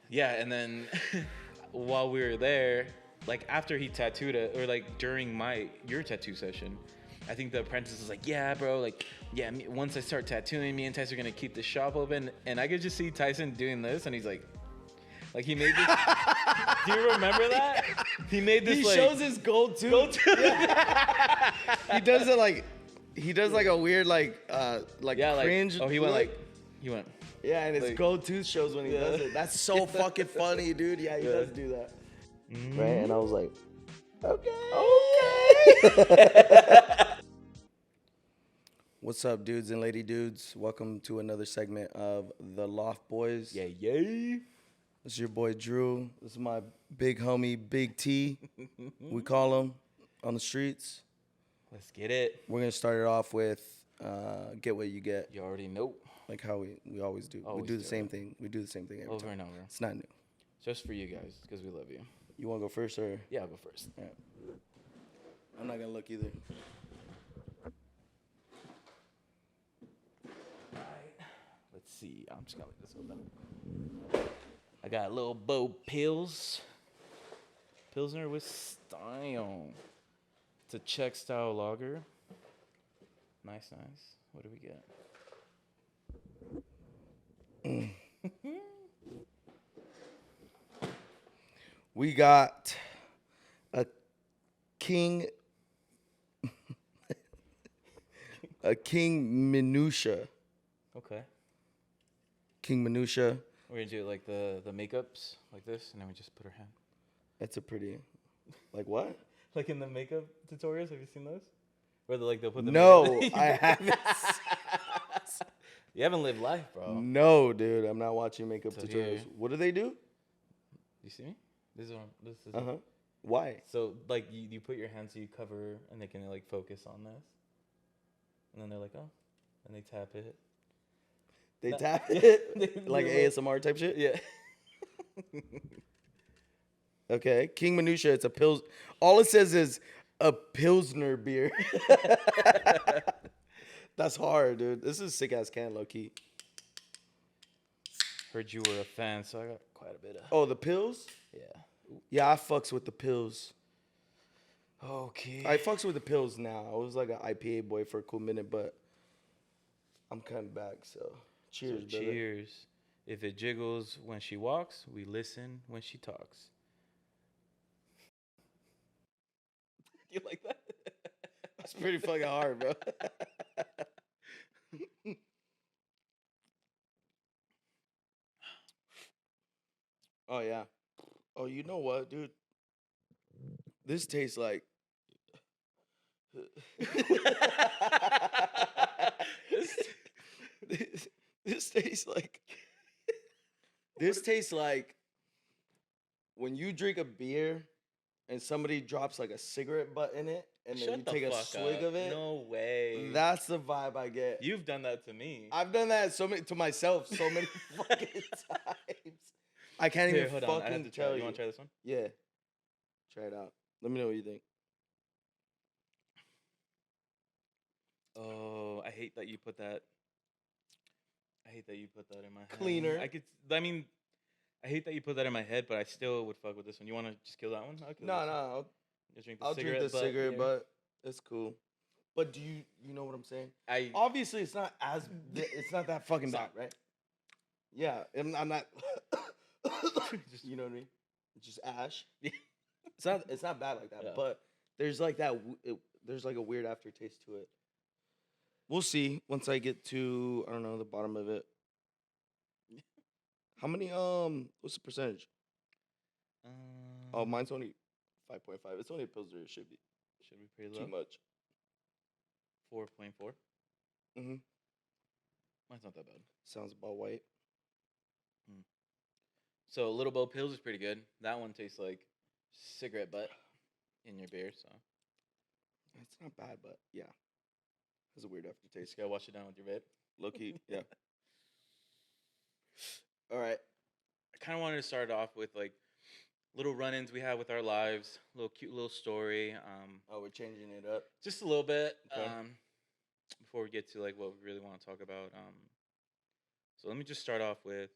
Yeah, and then while we were there, like after he tattooed it, or like during your tattoo session, I think the apprentice was like, "Yeah, bro, like, yeah, once I start tattooing, me and Tyson are gonna keep the shop open." And I could just see Tyson doing this, and he's like he made this. Do you remember that? He made this He like shows his gold tooth. gold tooth. He does it like he does like a weird like Yeah, like cringe. he went. yeah, and his like- gold tooth shows when he Yeah. does it. That's so fucking funny, dude. Yeah, he Yeah. does do that. Mm-hmm. Right, and I was like, okay. What's up, dudes and lady dudes? Welcome to another segment of the Loft Boys. Yeah, yay. This is your boy Drew. This is my big homie, Big T. We call him on the streets. Let's get it. We're gonna start it off with get what you get, You already know. like how we always do. Always we do the do same it. thing. We do the same thing every Over time. and over. It's not new. Just for you guys, because we love you. You wanna go first or? Yeah, I'll go first. Yeah. I'm not gonna look either. Let's see. I'm just gonna leave this open. I got a little Bo Pilsner with style. It's a Czech style lager. Nice. What do we get? We got a King a King Minutia. Okay. King Minutia. We're gonna do like the makeups like this, and then we just put our hand. That's a pretty like what? Like in the makeup tutorials, have you seen those? Where they'll put the No, makeup- I haven't. You haven't lived life, bro. No, dude, I'm not watching makeup So tutorials. here- What do they do? You see me? This is Uh huh. Why? So like you put your hands, so you cover, and they can like focus on this, and then they're like, oh, and they tap it. They No. tap Yeah. it like They're ASMR type shit. Yeah. Okay, King Minutia. It's a pils. All it says is a Pilsner beer. That's hard, dude. This is a sick ass can, low key. Heard you were a fan, so I got quite a bit of. Oh, the pills? Yeah. Yeah, I fucks with the pills. Okay. I fucks with the pills now. I was like an IPA boy for a cool minute, but I'm coming back. So cheers, brother. Cheers. If it jiggles when she walks, we listen when she talks. You like that? That's pretty fucking hard, bro. Oh yeah. Oh, you know what, dude? This tastes like. This tastes like. This tastes like when you drink a beer and somebody drops like a cigarette butt in it and then Shut you the take a fuck swig up. of it. No way. That's the vibe I get. You've done that to me. I've done that to myself so many fucking times. I can't Here, even hold on. I have fucking to try. tell You you. want to try this one? Yeah. Try it out. Let me know what you think. Oh, I hate that you put that. I hate that you put that in my head. Cleaner. I hate that you put that in my head, but I still would fuck with this one. You want to just kill that one? I'll kill No, this one. no. Just drink the I'll cigarette drink the butt cigarette, here. but it's cool. But do you know what I'm saying? I Obviously, it's not it's not that fucking bad, Stop. right? Yeah, I'm not. You know what I mean? It's just ash. Yeah. It's not bad like that, Yeah. but there's like that. There's like a weird aftertaste to it. We'll see once I get to I don't know the bottom of it. How many? What's the percentage? Oh, mine's only 5.5. It's only a Pilsner. It should be should be pretty low. too much. 4.4. Mm-hmm. Mine's not that bad. Sounds about white. So Little Bo Pills is pretty good. That one tastes like cigarette butt in your beer. So It's not bad, but yeah, has a weird aftertaste. just gotta wash it down with your vape. Low key, yeah. All right. I kind of wanted to start off with like little run-ins we have with our lives, little cute little story. Oh, we're changing it up. Just a little bit. Okay. Before we get to like what we really want to talk about. So let me just start off with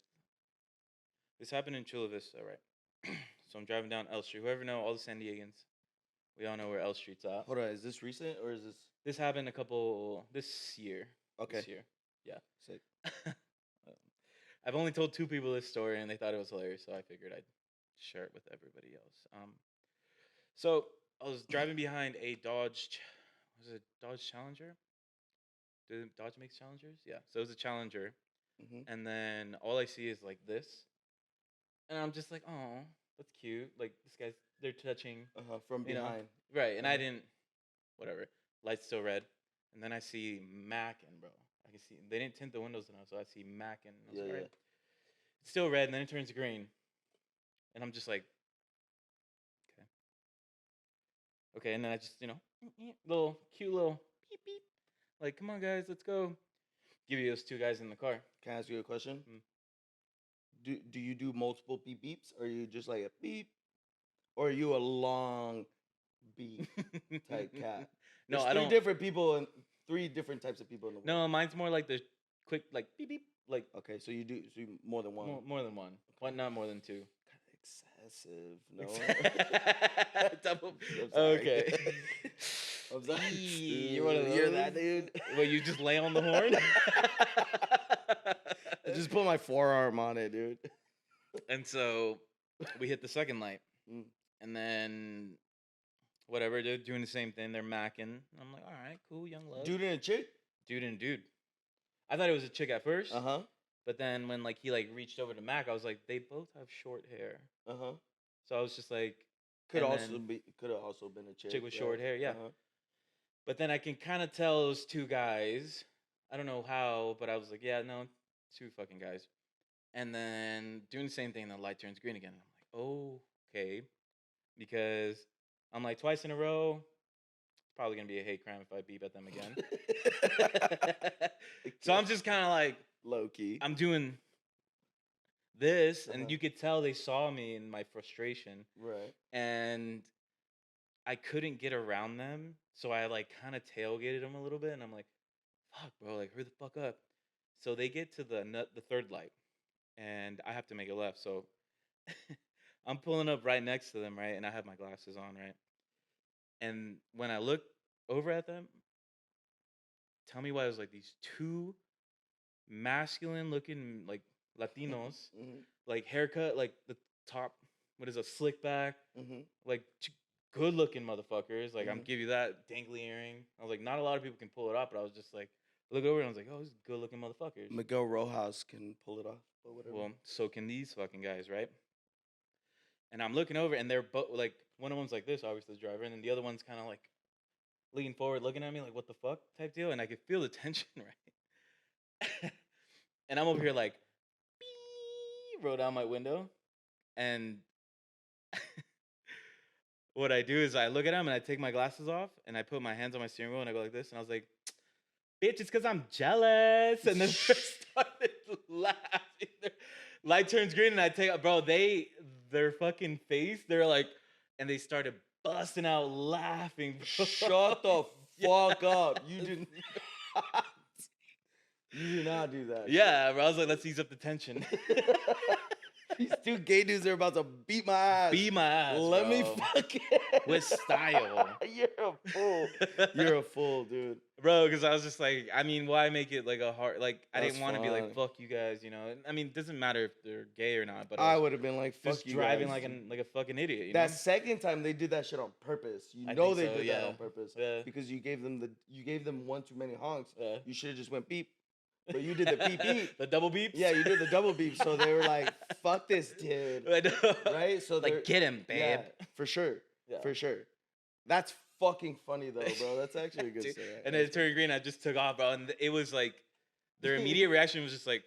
This happened in Chula Vista, right? So I'm driving down L Street. Whoever know all the San Diegans, we all know where L Street's at. Hold on, is this recent or is this This happened this year. okay? This year, yeah. Sick. I've only told 2 people this story, and they thought it was hilarious, so I figured I'd share it with everybody else. So I was driving behind a was it Dodge Challenger? Did Dodge makes Challengers? Yeah. So it was a Challenger, Mm-hmm. and then all I see is like this, and I'm just like, oh, that's cute. Like they're touching, From you know, behind. right? And I Uh-huh. didn't, whatever. Lights still red, and then I see Mackin, bro. I can see they didn't tint the windows enough, so I see Mackin. I was Yeah, like, all yeah. right. It's still red, and then it turns green, and I'm just like, okay, okay, and then I just little cute little beep beep, like come on guys, let's go. Give you those 2 guys in the car. Can I ask you a question? Mm. Do you do multiple beep beeps, or are you just like a beep, or are you a long beep type cat? No, There's I three don't. different people and 3 different types of people in the world. No, mine's more like the quick, like beep beep, like Okay, so you more than one. more than one. One, not more than 2. Excessive. No. Double. I'm sorry. Okay. I'm sorry. You're one of those. You're that dude. Well, you just lay on the horn. I just put my forearm on it, dude. And so we hit the second light, Mm. and then whatever, they're doing the same thing. They're macking. I'm like, all right, cool, young love. Dude and a chick? Dude and dude. I thought it was a chick at first. Uh-huh. But then when like he like reached over to Mac, I was like, they both have short hair. Uh-huh. So I was just like, Could and also then be could have also been a chick. chick with short hair, yeah. Uh-huh. But then I can kind of tell those 2 guys. I don't know how, but I was like, yeah, no, 2 fucking guys. And then doing the same thing, the light turns green again. I'm like, oh, okay. Because I'm like, twice in a row, it's probably going to be a hate crime if I beep at them again. So I'm just kind of like, low key. I'm doing this, Uh-huh. and you could tell they saw me in my frustration. Right. And I couldn't get around them. So I like kind of tailgated them a little bit, and I'm like, fuck, bro, like hurry the fuck up. So they get to the 3rd light, and I have to make a left. So I'm pulling up right next to them, right? And I have my glasses on, right? And when I look over at them, tell me why it was like these 2 masculine looking like Latinos, like haircut, like the top, what is a slick back, like good looking motherfuckers. Like I'm give you that dangly earring. I was like, not a lot of people can pull it off, but I was just like, look over and I was like, oh, these good looking motherfuckers. Miguel Rojas can pull it off, but whatever. Well, so can these fucking guys, right? And I'm looking over, and they're both like, one of them's like this, obviously the driver, and then the other one's kind of like leaning forward, looking at me like, what the fuck type deal, and I could feel the tension, right? And I'm over here like, beep, roll down my window, and what I do is I look at him and I take my glasses off and I put my hands on my steering wheel and I go like this, and I was like, bitch, it's because I'm jealous. And then they started laughing. Light turns green and I take, bro, their fucking face, they're like, and they started busting out laughing. Bro. Shut the fuck up. You didn't. You did not do that. Yeah, bro. I was like, let's ease up the tension. These 2 gay dudes are about to beat my ass. Beat my ass. Let me bro. fucking. With style. You're a fool. You're a fool, dude. Bro, because I was just like, I mean, why make it like a hard, like, I That's didn't want to be like, fun. fuck you guys, you know? I mean, it doesn't matter if they're gay or not, but I would have been like, fuck just you driving guys. like a fucking idiot, you That know? second time they did that shit on purpose. You I know think they so, did yeah. that on purpose. Yeah. Because you gave them one too many honks. Yeah. You should have just went beep. But you did the beep beep. The double beeps? Yeah, you did the double beep. So they were like, fuck this dude. I know. Right? So like, get him, babe. Yeah, for sure. Yeah. For sure. That's fucking funny though, bro. That's actually a good Dude, story. and then it turned green. I just took off, bro. And it was like, their immediate reaction was just like,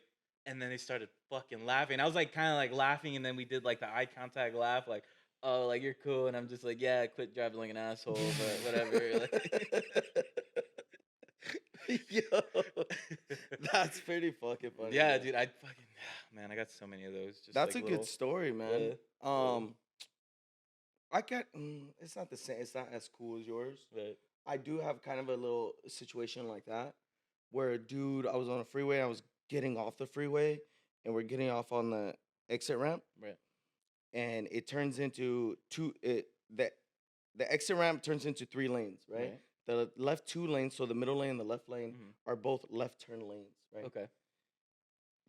and then they started fucking laughing. I was like, kind of like laughing, and then we did like the eye contact laugh, like, oh, like you're cool. And I'm just like, yeah, quit driving like an asshole, but whatever. Like, Yo, that's pretty fucking funny. yeah, man. dude, I fucking, man, I got so many of those. Just That's like a good story, man. Yeah. I got. It's not the same. It's not as cool as yours. Right. I do have kind of a little situation like that, where a dude, I was on a freeway. I was getting off the freeway, and we're getting off on the exit ramp, Right. and it turns into the exit ramp turns into 3 lanes, right? Right. The left 2 lanes, so the middle lane and the left lane are both left turn lanes, right? Okay.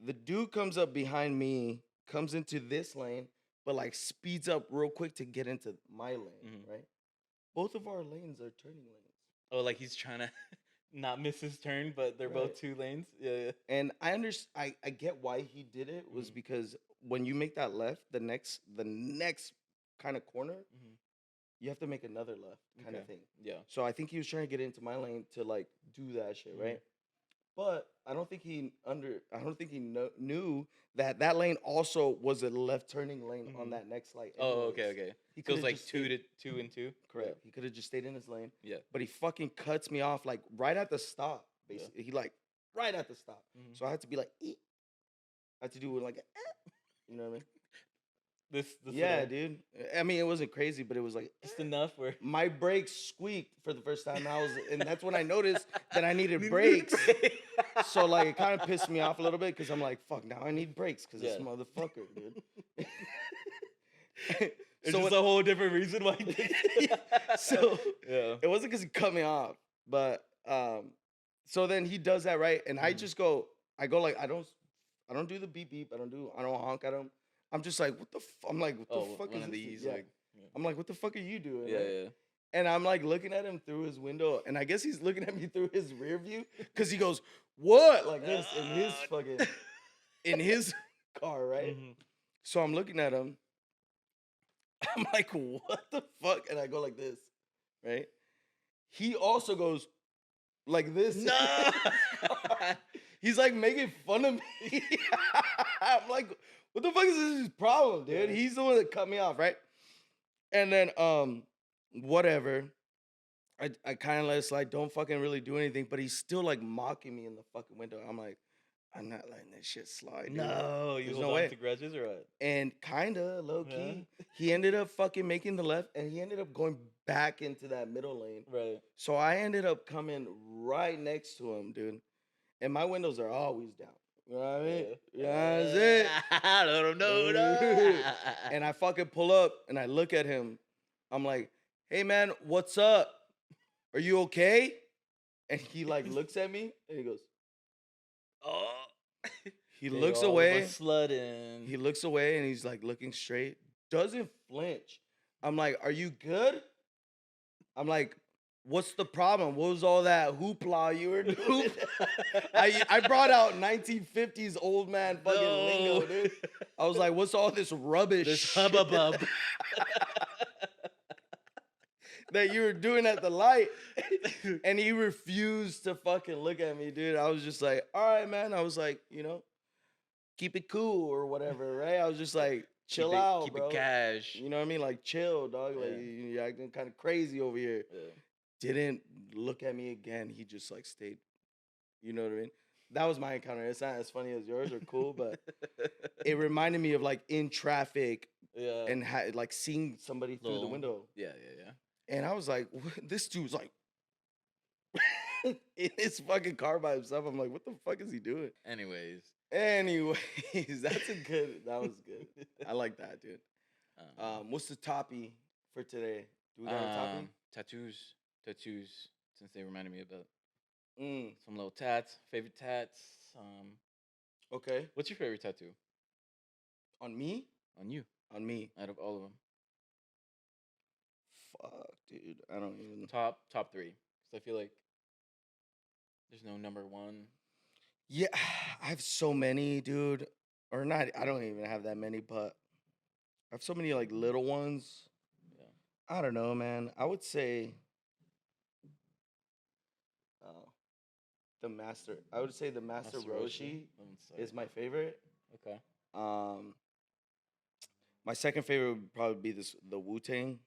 The dude comes up behind me, comes into this lane, but like speeds up real quick to get into my lane, right? Both of our lanes are turning lanes. Oh, like he's trying to not miss his turn, but they're both 2 lanes. Yeah. And I get why he did it was because when you make that left, the next kind of corner, you have to make another left kind of thing. Yeah. So I think he was trying to get into my lane to like do that shit, right? But I don't think he knew that that lane also was a left turning lane on that next light. Oh, okay. He So it's like just 2 and 2. correct. Yeah. He could have just stayed in his lane. Yeah. But he fucking cuts me off like right at the stop. Basically, he like right at the stop. So I had to be like, I had to do it like, you know what I mean? This Yeah, dude. I mean, it wasn't crazy, but it was like just enough where my brakes squeaked for the first time. And that's when I noticed that I needed brakes. So like, it kind of pissed me off a little bit because I'm like, fuck, now I need brakes because this motherfucker, dude. It's just a whole different reason why. So it wasn't because he cut me off, but so then he does that, right? And I go like, I don't do the beep beep. I don't honk at him. I'm just like, what the I'm like, what the fuck one is of this? these? Like, I'm like, what the fuck are you doing? Yeah, right? yeah. And I'm like looking at him through his window, and I guess he's looking at me through his rear view because he goes, what? Like this in his fucking in his car, right? So I'm looking at him. I'm like, what the fuck? And I go like this, right? He also goes like this. No. He's like making fun of me. I'm like, what the fuck is his problem, dude? He's the one that cut me off, right? And then whatever. I kind of let it slide, don't fucking really do anything, but he's still like mocking me in the fucking window. I'm like, I'm not letting that shit slide, dude. No, you There's hold no on way. to grudges or what? And kinda low key, he ended up fucking making the left, and he ended up going back into that middle lane. Right. So I ended up coming right next to him, dude. And my windows are always down. You know what I mean? Yeah, that's it. I don't know. And I fucking pull up and I look at him. I'm like, hey man, what's up? Are you okay? And he like looks at me and he goes, Oh. he looks away. Sludding. He looks away and he's like looking straight. Doesn't flinch. I'm like, are you good? I'm like, what's the problem? What was all that hoopla you were doing? I brought out 1950s old man fucking lingo, dude. I was like, what's all this rubbish? This hubbub. That you were doing at the light. And he refused to fucking look at me, dude. I was just like, all right, man. I was like, you know, keep it cool or whatever, right? I was just like, chill out, keep bro. It cash. You know what I mean? Like, chill, dog. Like, you're acting kind of crazy over here. Yeah. Didn't look at me again. He just like stayed. You know what I mean? That was my encounter. It's not as funny as yours or cool, but it reminded me of like in traffic and like seeing somebody through the window. Yeah. And I was like, this dude's like in his fucking car by himself. I'm like, what the fuck is he doing? Anyways, that was good. I like that, dude. What's the toppy for today? Do we got a toppy? Tattoos, since they reminded me about Mm. some little tats, favorite tats. Okay. What's your favorite tattoo? On me? On you. On me. Out of all of them. Fuck, dude. I don't even. Top 3. Because I feel like there's no number one. Yeah, I have so many, dude. Or not, I don't even have that many, but I have so many like little ones. Yeah. I don't know, man. I would say the Master. I would say the Master Roshi is my favorite. Okay. My second favorite would probably be the Wu-Tang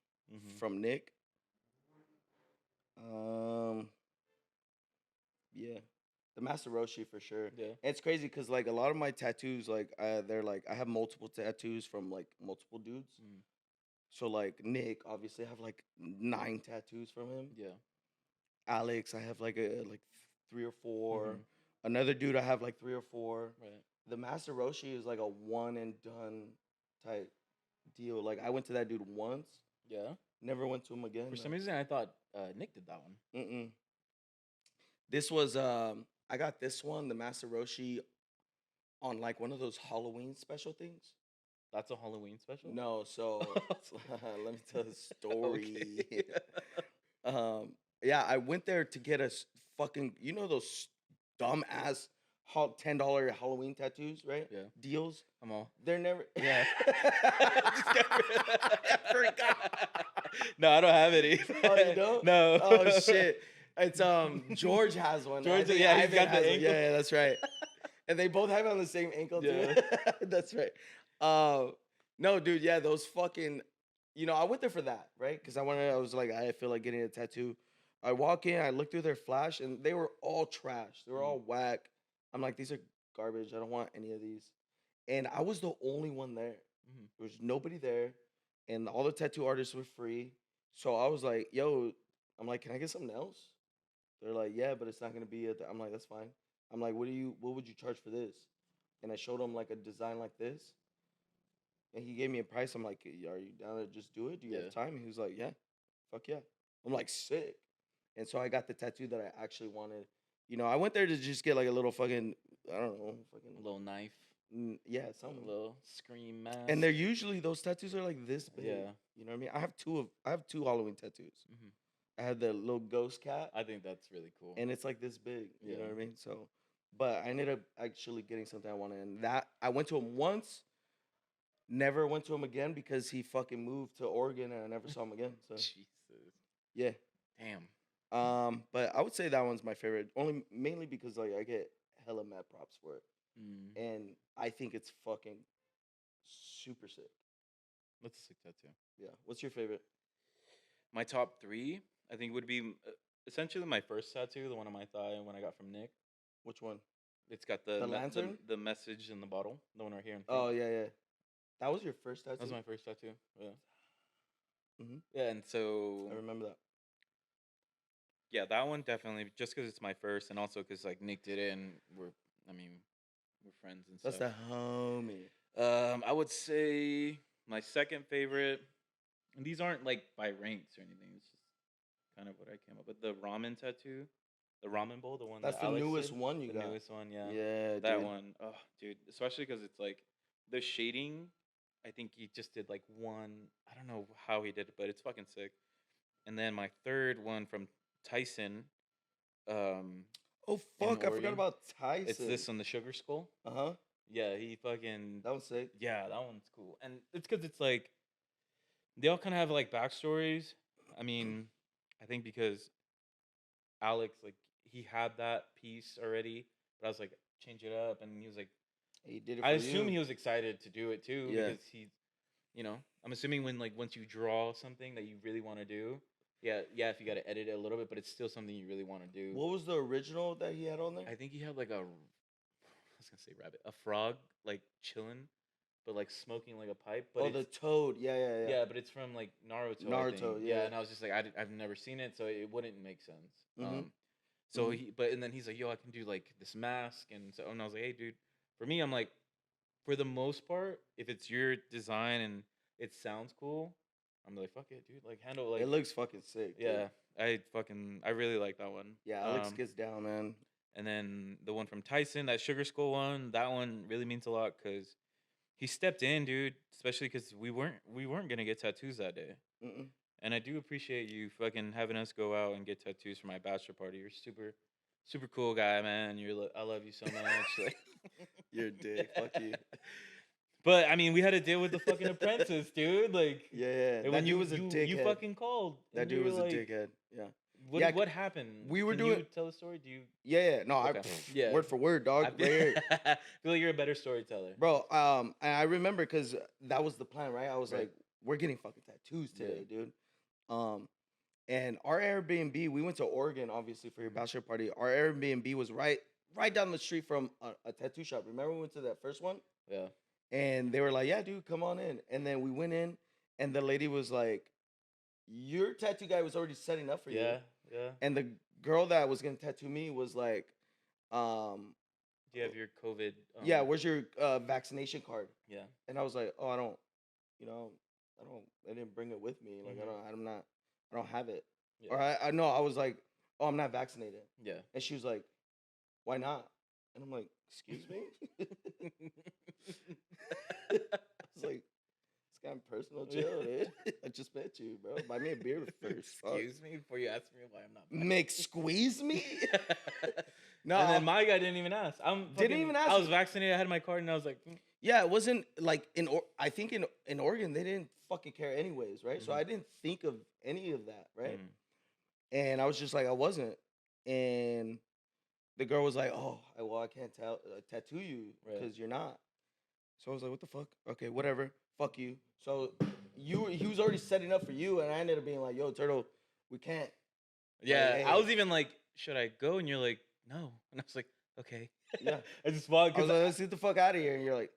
from Nick. Yeah. The Master Roshi for sure. Yeah. And it's crazy because like a lot of my tattoos, like they're like I have multiple tattoos from like multiple dudes. So like Nick, obviously I have like 9 tattoos from him. Yeah. Alex, I have like 3 or 4. Another dude, I have like 3 or 4. Right. the Master Roshi is like a one and done type deal. Like I went to that dude once, Yeah. never went to him again. For some reason, I thought Nick did that one. Mm-mm. This was I got this one, the Master Roshi, on like one of those Halloween special things. That's a Halloween special. No, so let me tell the story. Okay. Yeah, I went there to get a fucking, you know those dumb ass $10 Halloween tattoos, right? Yeah. Deals. I'm all. They're never. Yeah. I forgot. No, I don't have any. Oh, you don't? No. Oh shit. It's George has one. I George, think yeah, he's Ivan got the has one. ankle. Yeah, that's right. And they both have it on the same ankle too. Yeah. That's right. No, dude, yeah, those fucking, I went there for that, right? Because I was like, I feel like getting a tattoo. I walk in, I look through their flash, and they were all trash. They were all whack. I'm like, these are garbage. I don't want any of these. And I was the only one there. Mhm. There was nobody there, and all the tattoo artists were free. So I was like, yo, I'm like, can I get something else? They're like, yeah, but it's not gonna be at the, I'm like, that's fine. I'm like, what would you charge for this? And I showed him like a design like this. And he gave me a price. I'm like, are you down to just do it? Do you Yeah. have time? And he was like, yeah, fuck yeah. I'm like, sick. And so I got the tattoo that I actually wanted. I went there to just get like a little fucking, I don't know, fucking A little knife. yeah, A something. little scream mask. And they're usually those tattoos are like this big. Yeah. You know what I mean? I have two Halloween tattoos. Mhm. I have the little ghost cat, I think that's really cool. and it's like this big. You know Yeah. what I mean? So, but I ended up actually getting something I wanted, and that I went to him once. Never went to him again because he fucking moved to Oregon, and I never saw him again. So Jesus. yeah. Damn. But I would say that one's my favorite, only mainly because like I get hella mad props for it, Mm. and I think it's fucking super sick. That's a sick tattoo. Yeah. What's your favorite? My top 3, I think, would be essentially my first tattoo, the one on my thigh, when I got from Nick. Which one? It's got The lantern? the message in the bottle, the one right here. In Oh front. yeah, yeah. That was your first tattoo. That was my first tattoo. Yeah. Mhm. Yeah, and so I remember that. yeah, that one definitely just because it's my first, and also because like Nick did it, and we're friends and That's stuff. the homie. I would say my second favorite, and these aren't like by ranks or anything. It's just kind of what I came up with. The ramen tattoo, the ramen bowl, the one That's that the Alex newest did. one you The got. newest one, yeah. Yeah, That dude. one, oh, dude, especially because it's like the shading. I think he just did like one. I don't know how he did it, but it's fucking sick. And then my third one from Tyson. Um, Oh in fuck! I forgot Oregon. about Tyson. It's this on the Sugar Skull. Uh huh. Yeah, he fucking. That one's sick. Yeah, that one's cool, and it's because it's like they all kind of have like backstories. I mean, I think because Alex like he had that piece already, but I was like change it up, and he was like, He did it. I for assume you. he was excited to do it too Yeah. because he's, I'm assuming when like once you draw something that you really want to do, yeah, if you got to edit it a little bit, but it's still something you really want to do. What was the original that he had on there? I think he had like I was gonna say rabbit, a frog like chilling, but like smoking like a pipe. But Oh, the toad. Yeah, yeah, yeah. yeah, but it's from like Naruto. I think. Naruto, yeah. And I was just like, I've never seen it, so it wouldn't make sense. Mhm. So Mhm. and then he's like, yo, I can do like this mask, and I was like, hey, dude, for me, I'm like, for the most part, if it's your design and it sounds cool, I'm like, fuck it, dude, like handle like, It looks fucking sick. Dude. yeah, I really like that one. Yeah, Alex gets down, man. And then the one from Tyson, that Sugar Skull one, that one really means a lot because he stepped in, dude. Especially because we weren't gonna get tattoos that day. Mm-mm. And I do appreciate you fucking having us go out and get tattoos for my bachelor party. You're super, super cool guy, man. I love you so much. Like, You're a dick. Fuck you. but I mean, we had to deal with the fucking apprentice, dude. Like, Yeah, yeah. and That when dude was a dickhead. you fucking called. That and dude you was were a like, dickhead. Yeah. What Yeah, what happened? we were Can doing- you tell the story? Do you? Yeah, yeah. No, Okay. Yeah. word for word, dog. I Right here. feel like you're a better storyteller. Bro, and I remember because that was the plan, right? I was Right. like, we're getting fucking tattoos today, dude. And our Airbnb, we went to Oregon, obviously, for your bachelor party. Our Airbnb was right down the street from a tattoo shop. Remember we went to that first one? Yeah. And they were like, yeah, dude, come on in. And then we went in, and the lady was like, your tattoo guy was already setting up for you. Yeah. Yeah. And the girl that was gonna tattoo me was like, Do you have your COVID? Yeah, where's your vaccination card? Yeah. And I was like, oh, I don't, I didn't bring it with me. Like, I don't have it. Yeah. Or I know, I was like, oh, I'm not vaccinated. Yeah. And she was like, why not? And I'm like, excuse me? I was like, it's kind of personal, chill, dude. I just met you, bro. Buy me a beer first. Excuse me before you ask me why I'm not vaccinated. Squeeze me? No. And then my guy didn't even ask. Didn't even ask. I was vaccinated. I had my card, and I was like, yeah, it wasn't like I think in Oregon they didn't fucking care anyways, right? So I didn't think of any of that, right? And I was just like, I wasn't. And the girl was like, oh, well, I can't tattoo you because you're not. So I was like, what the fuck? Okay, whatever. Fuck you. So he was already setting up for you, and I ended up being like, yo, Turtle, we can't. Yeah, like, hey. I was even like, should I go? And you're like, no. And I was like, okay. Yeah. I just walked. I was like, let's get the fuck out of here. And you're like,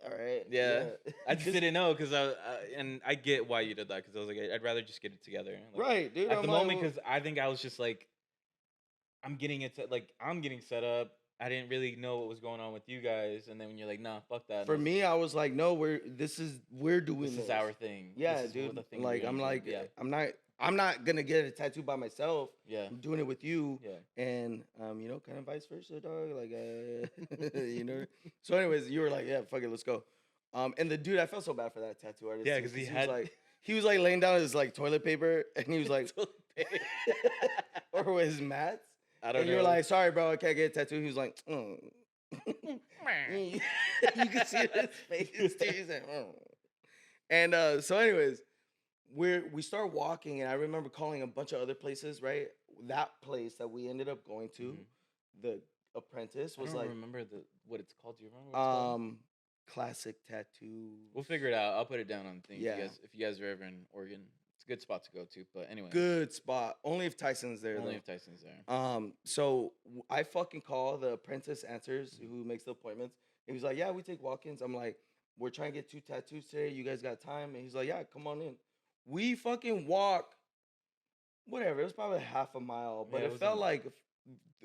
all right. Yeah. I just didn't know because and I get why you did that because I was like, I'd rather just get it together. Like, right, dude. At the moment, because I think I was just like, I'm getting set up. I didn't really know what was going on with you guys, and then when you're like, nah, fuck that. For me, I was like, no, we're doing this. This is our thing. Yeah, dude. Like I'm not gonna get a tattoo by myself. Yeah, I'm doing it with you. Yeah, and kind of vice versa, dog. Like, So, anyways, you were like, yeah, fuck it, let's go. And the dude, I felt so bad for that tattoo artist. Yeah, because he was like laying down his like toilet paper, and he was like, or with his mats. I don't know. And you were like, sorry, bro, I can't get a tattoo. He was like, you can see it in his face. He's like, And so, anyways, we start walking, and I remember calling a bunch of other places, right? That place that we ended up going to, the Apprentice, was I don't remember what it's called. Do you remember what it's called? Classic Tattoo. We'll figure it out. I'll put it down on things. Yeah. If you guys are ever in Oregon, it's a good spot to go to. But anyway. Good spot. Only if Tyson's there, Only though. if Tyson's there. So I fucking call the Apprentice answers who makes the appointments. And he's like, yeah, we take walk-ins. I'm like, we're trying to get 2 tattoos today. You guys got time? And he's like, yeah, come on in. We fucking walk, whatever. It was probably half a mile, but it felt like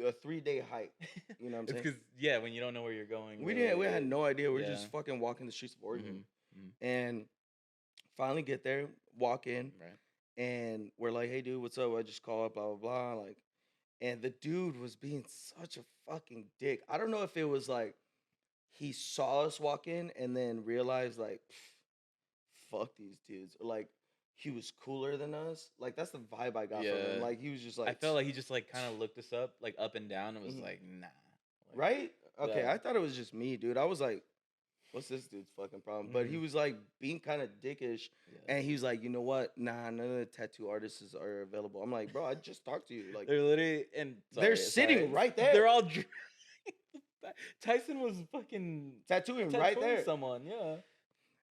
a 3-day hike. You know what I'm saying? Because when you don't know where you're going, we had no idea. We were just fucking walking the streets of Oregon, and finally get there, walk in, right? And we're like, hey, dude, what's up? I just called, blah blah blah. Like, and the dude was being such a fucking dick. I don't know if it was like he saw us walk in and then realized like, fuck these dudes, or like he was cooler than us. Like, that's the vibe I got from him. Like, he was just like, I felt like he just like kind of looked us up, like up and down, and was like, nah. Like, right? Okay, I thought it was just me, dude. I was like, what's this dude's fucking problem? But he was like being kind of dickish, and he was like, you know what? Nah, none of the tattoo artists are available. I'm like, bro, I just talked to you. Like, they're literally they're sitting right there. They're all. Tyson was fucking tattooing right there. Someone, yeah.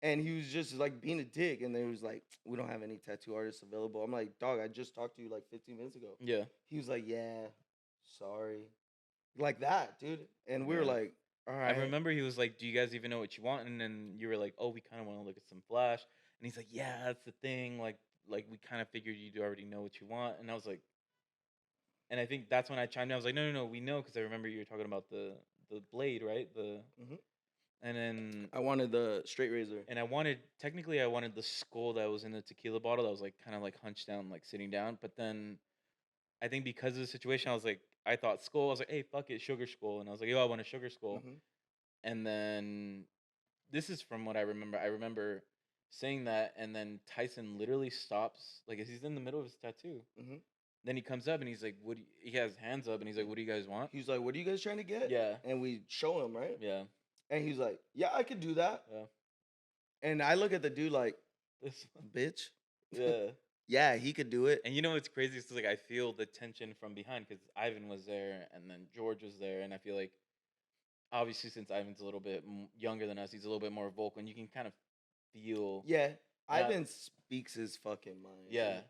And he was just like being a dick, and then he was like, we don't have any tattoo artists available. I'm like, dog, I just talked to you like 15 minutes ago. Yeah. He was like, yeah, sorry. Like that, dude. And we were like, all right. I remember he was like, do you guys even know what you want? And then you were like, oh, we kind of want to look at some Flash. And he's like, yeah, that's the thing. Like we kind of figured you'd already know what you want. And I was like, and I think that's when I chimed in. I was like, no, we know, because I remember you were talking about the blade, right? And then I wanted the straight razor. And I wanted the skull that was in the tequila bottle that was like kind of like hunched down, like sitting down. But then I think because of the situation, I thought skull. I was like, hey, fuck it, sugar skull. And I was like, yo, I want a sugar skull. And then this is from what I remember. I remember saying that, and then Tyson literally stops, like, as he's in the middle of his tattoo. Then he comes up and he's like, he has hands up and he's like, what do you guys want? He's like, what are you guys trying to get? Yeah. And we show him, right? Yeah. And he's like, yeah, I could do that. Yeah. And I look at the dude like, this bitch. Yeah. Yeah, he could do it. And you know what's crazy? It's like I feel the tension from behind, because Ivan was there and then George was there. And I feel like, obviously, since Ivan's a little bit younger than us, he's a little bit more vocal, and you can kind of feel. Yeah. Ivan speaks his fucking mind. Yeah.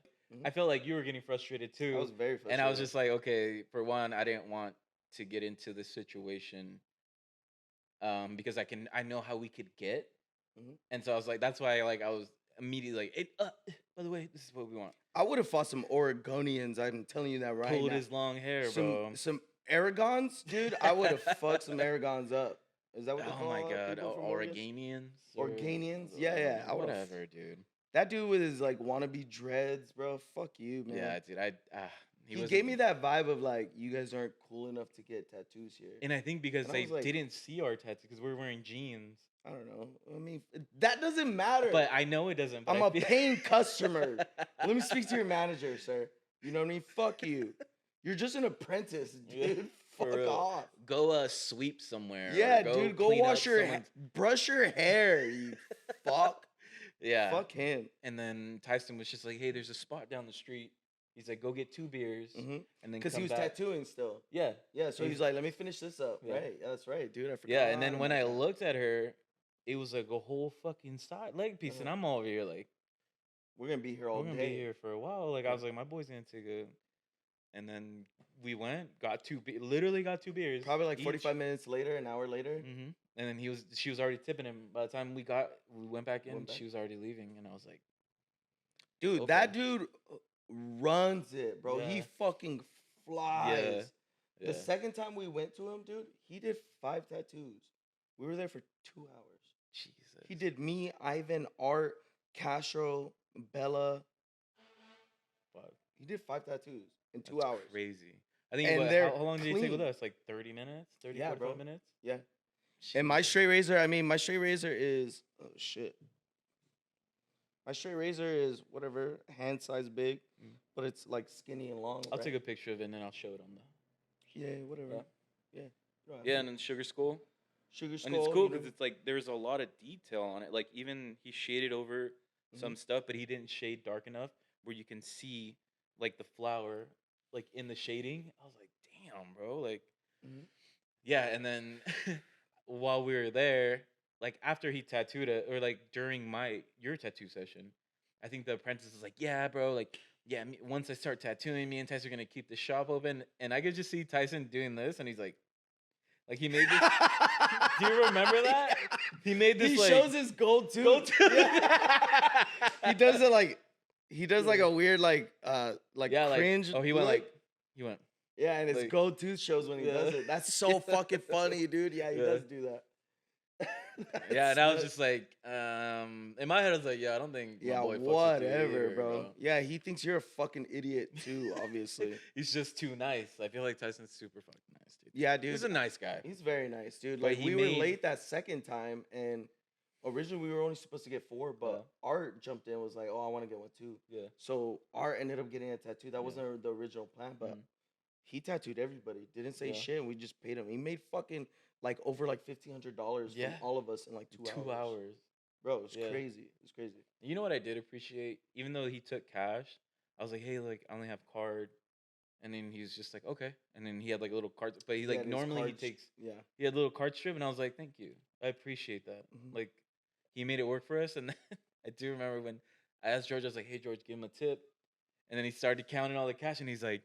I felt like you were getting frustrated too. I was very frustrated. And I was just like, okay, for one, I didn't want to get into this situation because I know how we could get. And so I was like, that's why I was immediately like, by the way, this is what we want. I would have fought some Oregonians. I'm telling you that right now. Pulled his long hair, bro. Aragons, dude, I would have fucked some Aragons up. Is that what they Oh call my god, people from Oregon? Oregonians. Organians? Yeah. I would have. Whatever, dude. That dude with his like wannabe dreads, bro. Fuck you, man. Yeah, dude. He gave me that vibe of like, you guys aren't cool enough to get tattoos here. And I think because And I they was like- didn't see our tattoos because we're wearing jeans. I don't know. I mean, that doesn't matter. But I know it doesn't. But I'm I a feel- paying customer. Let me speak to your manager, sir. You know what I mean? Fuck you. You're just an apprentice, dude. For Fuck real. off. Go sweep somewhere. Yeah, or dude. Go clean wash up your someone's- brush your hair. You fuck. Yeah. Fuck him. And then Tyson was just like, "Hey, there's a spot down the street." He's like, "Go get 2 beers." And then Because he come was back. tattooing still. Yeah. Yeah, so he's like, let me finish this up. Yeah. Right. Yeah, that's right, dude. I forgot. Yeah. And then when I about that. looked at her, it was like a whole fucking side leg piece, and I'm over here like, we're gonna be here all we're gonna day. be here for a while. Like I Yeah. was like, my boy's gonna take a. And then we went, got literally got 2 beers. Probably like each. 45 minutes later, an hour later. And then she was already tipping him. By the time we went back in, she was already leaving, and I was like, Dude, okay. that dude runs it, bro. He Yeah. fucking flies. Yeah. The second time we went to him, dude, he did 5 tattoos. We were there for 2 hours. Jesus. He did me, Ivan, Art, Castro, Bella. Fuck. He did 5 tattoos in 2 That's hours. Crazy. I think. And What, they're how long did it take with clean. us? Like 30 minutes, 30, Yeah, 45 bro. minutes. Yeah. And my straight razor, my straight razor is, oh shit. My straight razor is whatever, hand size big, but it's like skinny and long. I'll right? take a picture of it and then I'll show it on the. Yeah, whatever. Yeah. Yeah, and then Sugar Skull. Sugar Skull. And it's cool you know? because it's like there's a lot of detail on it. Like even he shaded over some stuff, but he didn't shade dark enough where you can see like the flower like in the shading. I was like, damn, bro. Like, yeah. And then while we were there, like after he tattooed it, or like during your tattoo session, I think the apprentice was like, yeah, bro, like, yeah, once I start tattooing, me and Tyson are gonna keep the shop open. And I could just see Tyson doing this, and he's like he made this. Do you remember that? He made this. He like, shows his gold tooth. Gold tooth. Yeah. He does it like he does like a weird like cringe. Oh, he went look. Yeah, and his like- gold tooth shows when he does it. That's so fucking funny, dude. Yeah, he does do that. Yeah, and I was just like, in my head I was like, yeah, I don't think. yeah, my boy fucks with you whatever, either, bro. Yeah, he thinks you're a fucking idiot too, obviously. He's just too nice. I feel like Tyson's super fucking nice, dude. Yeah, dude. He's a nice guy. He's very nice, dude. But Like he we were made- late that second time, and originally we were only supposed to get 4, but Art jumped in, was like, "Oh, I want to get one too." Yeah. So Art ended up getting a tattoo. That wasn't the original plan, but he tattooed everybody. Didn't say shit, and we just paid him. He made fucking like over like $1,500 from all of us in like 2 hours. Bro, it's crazy. It's crazy. You know what I did appreciate? Even though he took cash, I was like, hey, like I only have card. And then he's just like, okay. And then he had like a little card, but he like normally he takes. He had a little card strip, and I was like, thank you, I appreciate that. Like, he made it work for us. And then I do remember when I asked George, I was like, hey George, give him a tip. And then he started counting all the cash, and he's like,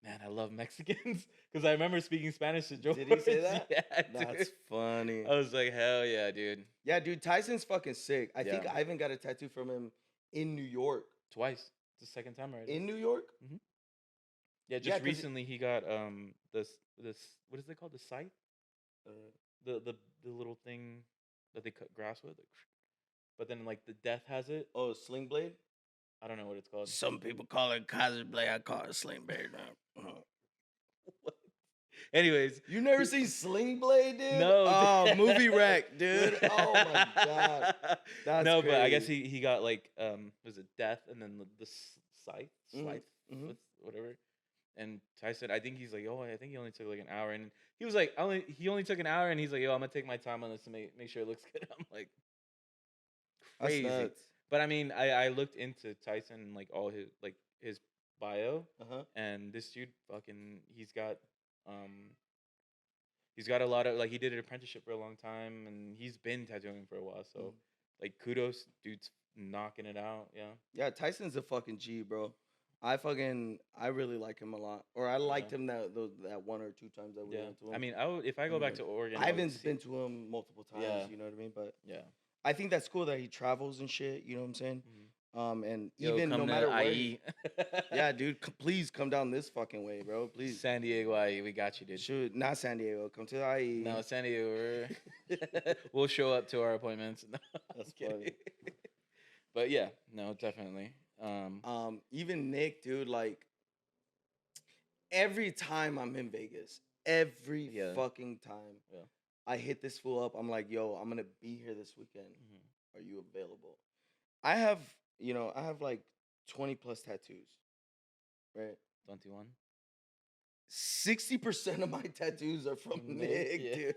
man, I love Mexicans, because I remember speaking Spanish to George. Did he say that? Yeah, That's funny. I was like, hell yeah, dude. Yeah, dude, Tyson's fucking sick. I think Yeah. Ivan got a tattoo from him in New York. Twice. It's the second time already. In New York? Yeah, just 'cause recently he got this what is it called? The scythe? The little thing that they cut grass with. But then like the death has it. Oh, Sling Blade? I don't know what it's called. Some people call it Kaiser Blade. I call it Sling Blade. What? Anyways, You never seen Sling Blade, dude? No, Oh, dude. movie wreck, dude. Oh my god. That's no, but I guess crazy. he got like was it death and then the scythe, mhm. whatever. And Tyson, I think he's like, oh, I think he only took like an hour, and he was like, he only took an hour, and he's like, yo, I'm gonna take my time on this to make sure it looks good. I'm like, That's crazy. nuts. But I mean, I looked into Tyson and like all his bio, and this dude fucking he's got a lot of like he did an apprenticeship for a long time, and he's been tattooing for a while. So like kudos, dude's knocking it out. Yeah. Yeah, Tyson's a fucking G, bro. I really like him a lot. Or I liked him that 1 or 2 times that we went to him. I mean, if I go back to Oregon, Ivan's been to him multiple times, Yeah. you know what I mean? But yeah. I think that's cool that he travels and shit, you know what I'm saying? And Yo, even come no to matter where, IE. yeah, dude, please come down this fucking way, bro. Please. San Diego IE, we got you, dude. Shoot, not San Diego. Come to the IE. No, San Diego. We'll show up to our appointments. No, That's I'm kidding. funny. But yeah, no, definitely. Even Nick, dude, like every time I'm in Vegas, every Yeah. fucking time, Yeah. I hit this fool up. I'm like, yo, I'm gonna be here this weekend. Mhm. Are you available? I have, I have like 20 plus tattoos, right? 21. 60% of my tattoos are from Nick, Nick, yeah. dude.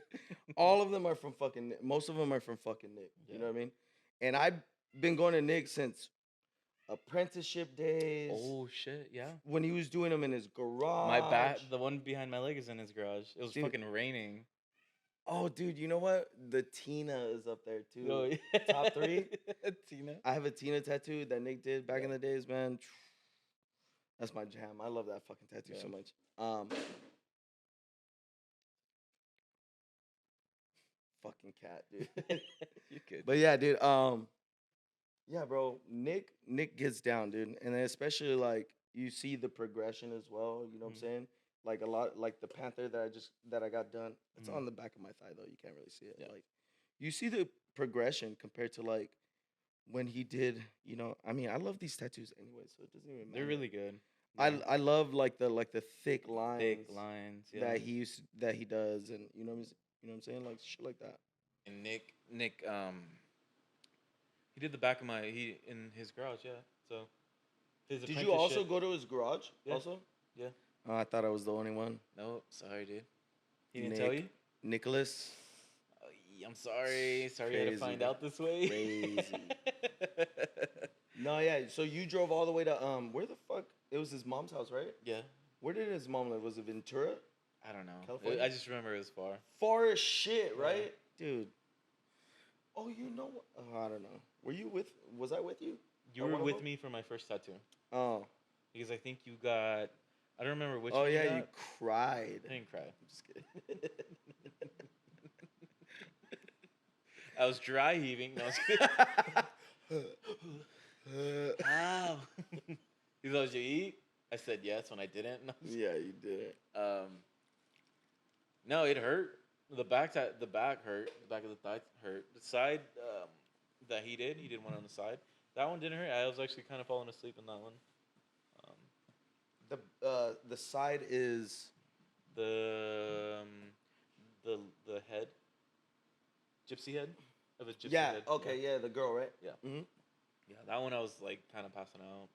All of them are from fucking Nick. Most of them are from fucking Nick. You Yeah. know what I mean? And I've been going to Nick since apprenticeship days. Oh shit, yeah. When he was doing them in his garage. My bat, the one behind my leg is in his garage. It was Dude. fucking raining. Oh, dude, you know what? The Tina is up there too. Oh, yeah. Top 3. Tina. I have a Tina tattoo that Nick did back in the days, man. That's my jam. I love that fucking tattoo so much. Fucking cat, dude. You could. But yeah, dude. Yeah, bro. Nick gets down, dude, and then especially like you see the progression as well. You know what I'm saying? Like a lot, like the Panther that I got done. It's on the back of my thigh though. You can't really see it. Yeah. Like you see the progression compared to like when he did. I mean, I love these tattoos anyway, so it doesn't even matter. They're really good. I love like the thick lines. Thick lines. Yeah. that he does, and you know what I'm saying, like shit like that. And Nick, he did the back of in his garage. Yeah. So. Did you also go to his garage? Yeah. Also. Yeah. Oh, I thought I was the only one. Nope. Sorry, dude. He didn't tell you? Nicholas. Oh, I'm sorry. Sorry you had to find out this way. Crazy. No, yeah. So you drove all the way to where the fuck? It was his mom's house, right? Yeah. Where did his mom live? Was it Ventura? I don't know. California? I just remember it was far. Far as shit, right? Dude. Oh, you know what? Oh, I don't know. Was I with you? You were with me for my first tattoo. Oh. Because I think you got, I don't remember which one. Oh, one yeah, you cried. I didn't cry. I'm just kidding. I was dry heaving. No, I was kidding. Ow. He's like, did you eat? I said yes when I didn't. No, yeah, you did. No, it hurt. The back hurt. The back of the thigh hurt. The side that he did one on the side. That one didn't hurt. I was actually kind of falling asleep in that one. The side is the head. Gypsy head of a gypsy yeah. head. Okay. Yeah. The girl, right? Yeah. Mm-hmm. Yeah. That one I was like kind of passing out.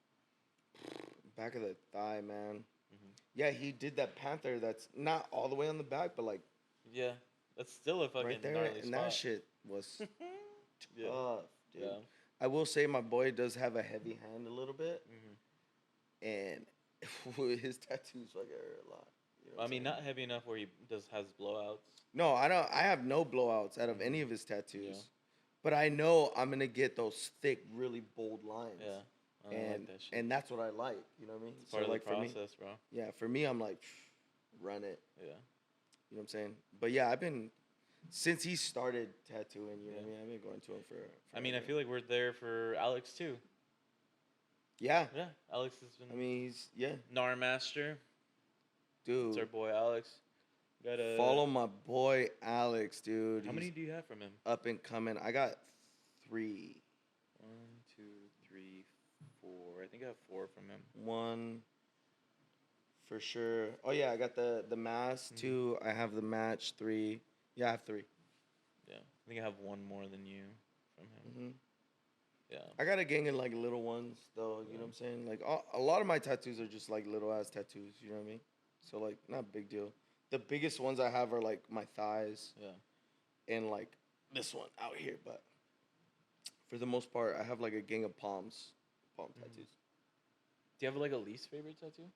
Back of the thigh, man. Mm-hmm. Yeah, he did that Panther. That's not all the way on the back, but like. Yeah, that's still a fucking right there, gnarly and spot. That shit was tough, dude. Yeah. I will say my boy does have a heavy hand a little bit, and his tattoos fucking hurt a lot. You know I mean, not heavy enough where he has blowouts. No, I don't. I have no blowouts out of any of his tattoos, but I know I'm gonna get those thick, really bold lines. Yeah, and like that shit. And that's what I like. You know what I mean? It's part of like the process, bro. Yeah, for me, I'm like, run it. Yeah. You know what I'm saying? But yeah, I've been since he started tattooing. You know what I mean? I've been going to him for I mean, I feel like we're there for Alex too. Yeah. Yeah, Alex has been. I mean, he's Nar Master. Dude. It's our boy Alex. Gotta follow my boy Alex, dude. How many do you have from him? Up and coming. I got 3. 1, 2, 3, 4. I think I have 4 from him. 1. For sure. Oh yeah, I got the mask 2. I have the match 3. Yeah, I have 3. Yeah, I think I have 1 more than you from him. Yeah. I got a gang of like little ones though. You know what I'm saying? Like a lot of my tattoos are just like little ass tattoos. You know what I mean? So like not a big deal. The biggest ones I have are like my thighs. Yeah. And like this one out here, but for the most part, I have like a gang of palm tattoos. Do you have like a least favorite tattoo?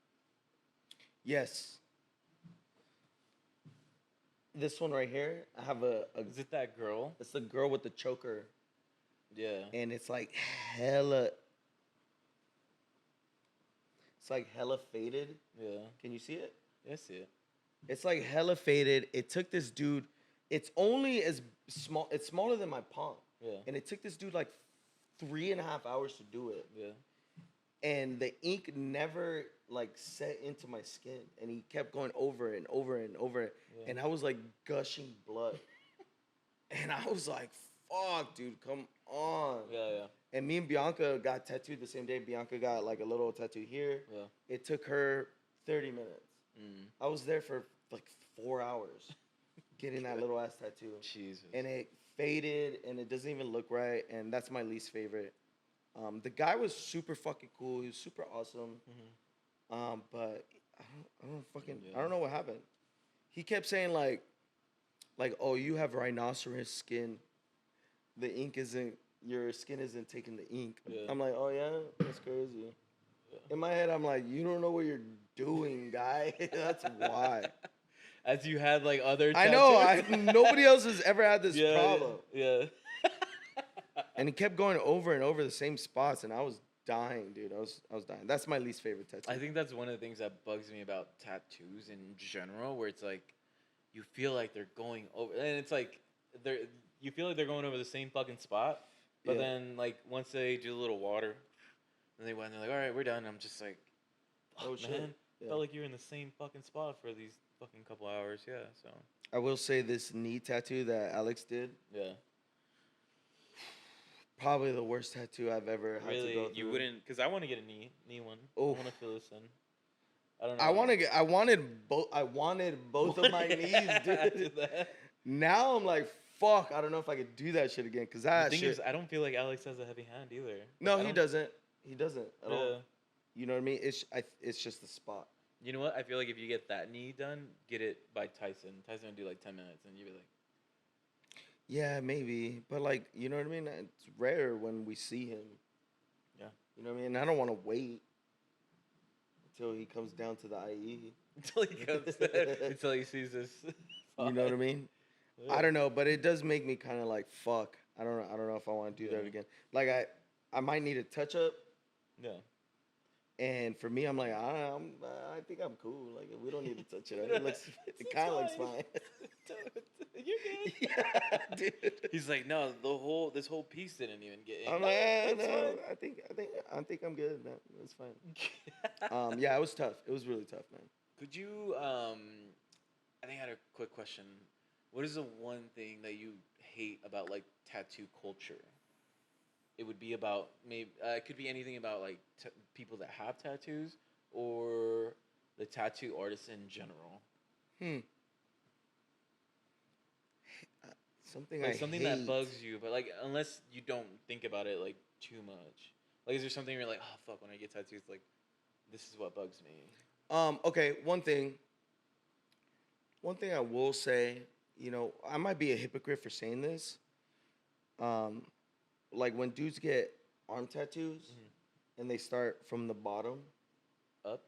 Yes. This one right here, I have a. Is it that girl? It's the girl with the choker. Yeah. And it's like hella. It's like hella faded. Yeah. Can you see it? Yeah, I see it. It's like hella faded. It took this dude. It's only as small. It's smaller than my palm. Yeah. And it took this dude like 3.5 hours to do it. Yeah. And the ink never like set into my skin, and he kept going over and over and over it, Yeah. and I was like gushing blood, and I was like, "Fuck, dude, come on!" Yeah. And me and Bianca got tattooed the same day. Bianca got like a little tattoo here. Yeah. It took her 30 minutes. I was there for like 4 hours getting that little ass tattoo. Jesus. And it faded, and it doesn't even look right, and that's my least favorite. The guy was super fucking cool. He was super awesome. But I don't know what happened. He kept saying like, oh, you have rhinoceros skin. The ink isn't, your skin isn't taking the ink. Yeah. I'm like, oh yeah, that's crazy. Yeah. In my head, I'm like, you don't know what you're doing, guy. That's why. As you had like other tattoos? tattoos? I know. Nobody else has ever had this problem. Yeah. And he kept going over and over the same spots, and I was dying, dude. I was dying. That's my least favorite tattoo. I think that's one of the things that bugs me about tattoos in general, where it's like you feel like they're going over, and it's like you feel like they're going over the same fucking spot, but then like once they do a little water, and they went, and they're like, all right, we're done. I'm just like, oh shit, man, felt like you're in the same fucking spot for these fucking couple hours. Yeah, so I will say this knee tattoo that Alex did. Yeah. Probably the worst tattoo I've ever had to go through. Really, you wouldn't, because I want to get a knee one. I want to fill this in. I don't know. I wanted both of my knees, dude. Now I'm like, fuck. I don't know if I could do that shit again, because that thing is, I don't feel like Alex has a heavy hand either. No, he doesn't. He doesn't at all. Yeah. You know what I mean? It's just the spot. You know what? I feel like if you get that knee done, get it by Tyson. Tyson would do like 10 minutes, and you'd be like, yeah, maybe. But, like, you know what I mean? It's rare when we see him. Yeah. You know what I mean? I don't want to wait until he comes down to the IE. Until he comes there. Until he sees this. You know what I mean? Yeah. I don't know, but it does make me kind of like, fuck. I don't know if I want to do that again. Like, I might need a touch-up. Yeah. And for me, I'm like, I think I'm cool. Like, we don't need to touch it up. It kind of looks fine. You're good. Yeah, dude. He's like, no, this whole piece didn't even get in. I'm like, no, I think I'm good, man. It's fine. Yeah, it was tough. It was really tough, man. Could you, I think I had a quick question. What is the one thing that you hate about, like, tattoo culture? It would be about, maybe, it could be anything about, like, people that have tattoos or the tattoo artists in general. Something something that bugs you, but, like, unless you don't think about it, like, too much. Like, is there something you're like, oh, fuck, when I get tattoos, like, this is what bugs me? Okay, one thing I will say, you know, I might be a hypocrite for saying this. Like, when dudes get arm tattoos and they start from the bottom up,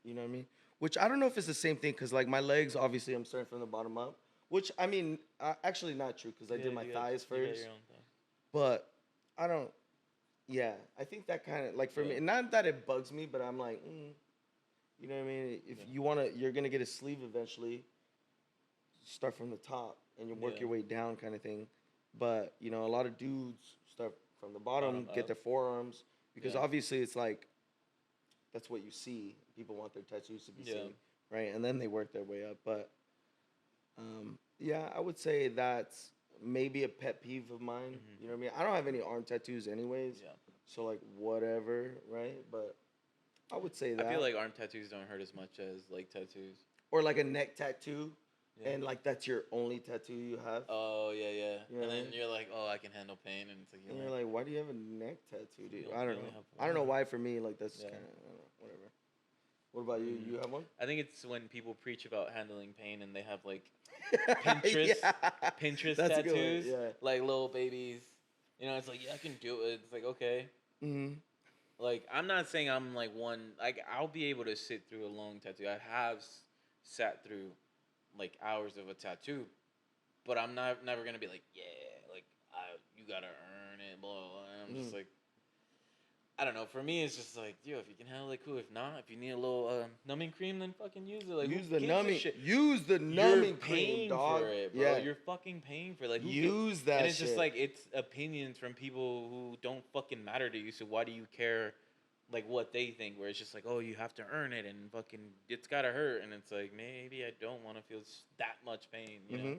you know what I mean? Which I don't know if it's the same thing, because, like, my legs, obviously, I'm starting from the bottom up. Which, I mean, actually not true, because I did my thighs first. But I don't, I think that kind of, like, for me, not that it bugs me, but I'm like, you know what I mean? If you're going to get a sleeve eventually, start from the top and you work your way down kind of thing. But, you know, a lot of dudes start from the bottom get their forearms, because obviously it's like, that's what you see. People want their tattoos to be seen, right? And then they work their way up. But, I would say that's maybe a pet peeve of mine. You know what I mean? I don't have any arm tattoos anyways. Yeah. So, like, whatever, right? But I would say that. I feel like arm tattoos don't hurt as much as leg tattoos. Or like a neck tattoo. Yeah. And, like, that's your only tattoo you have. Oh, yeah. You know and then you're like, oh, I can handle pain. And it's like, you're like, why do you have a neck tattoo, dude? I don't know. I don't know why for me, like, that's kind of, whatever. What about you? You have one? I think it's when people preach about handling pain and they have, like, Pinterest tattoos. Like, little babies. You know, it's like, I can do it. It's like, okay. Like, I'm not saying I'm, like, like, I'll be able to sit through a long tattoo. I have sat through, like, hours of a tattoo, but I'm never gonna be like, yeah, like, you gotta earn it, blah, blah, blah. I'm just like, I don't know. For me, it's just like, yo, if you can handle it, cool. If not, if you need a little numbing cream, then fucking use it. Like, Use who the gives a numbing. shit? Use the You're numbing cream, paying dog. for it, bro. Yeah. You're fucking paying for it. Like, Use that and it's shit. just like, it's opinions from people who don't fucking matter to you. So why do you care, like, what they think? Where it's just like, oh, you have to earn it and fucking, it's gotta hurt. And it's like, maybe I don't want to feel that much pain, you know?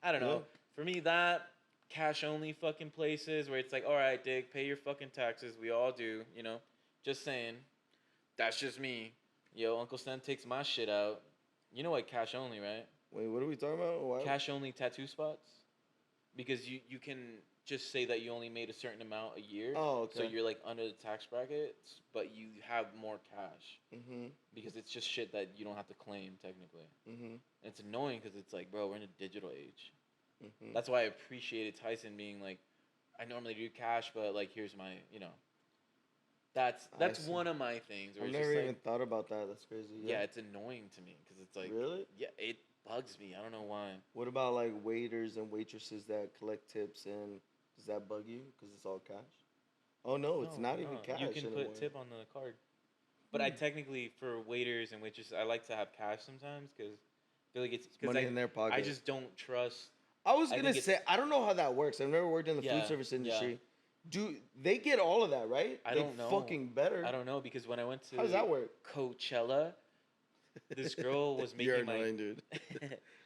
I don't know. For me, that cash only fucking places where it's like, all right, Dick, pay your fucking taxes. We all do, you know? Just saying. That's just me. Yo, Uncle Stan takes my shit out. You know what cash only, right? Wait, what are we talking about? Why? Cash only tattoo spots. Because you can just say that you only made a certain amount a year. Oh, okay. So you're like under the tax brackets, but you have more cash. Because it's just shit that you don't have to claim technically. And it's annoying because it's like, bro, we're in a digital age. That's why I appreciated Tyson being like, I normally do cash, but like, here's my, you know. That's one of my things. I've never even thought about that. That's crazy. Yeah, it's annoying to me because it's like, really? Yeah, it bugs me. I don't know why. What about like waiters and waitresses that collect tips, and does that bug you because it's all cash? Oh no, it's not even cash. You can put tip on the card. But I technically, for waiters and waitresses, I like to have cash sometimes because I feel like it's money in their pocket. I just don't trust. I was gonna say, I don't know how that works. I've never worked in the food service industry. Yeah. Do they get all of that, right? I don't know. Fucking better. I don't know because when I went to how does that work? Coachella, this girl was making You're annoying, dude.